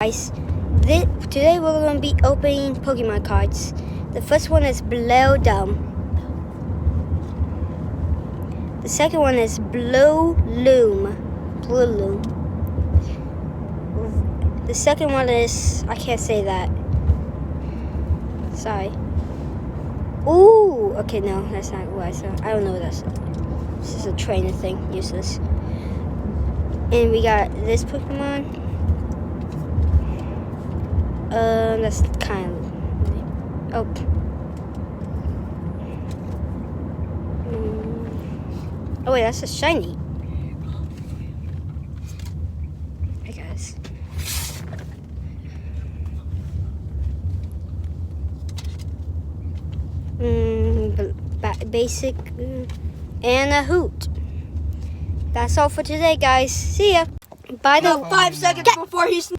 Guys, today we're going to be opening Pokemon cards. The first one is Blow Dome. The second one is Blue Loom. Blue Loom. The second one is, I can't say that. Sorry. Ooh, okay, no, that's not what I said. I don't know what that's. This is a trainer thing, useless. And we got this Pokemon. That's kind of. Oh. Oh wait, that's a shiny. Hey guys. Basic and a hoot. That's all for today, guys. See ya. Bye. 5 seconds before he's.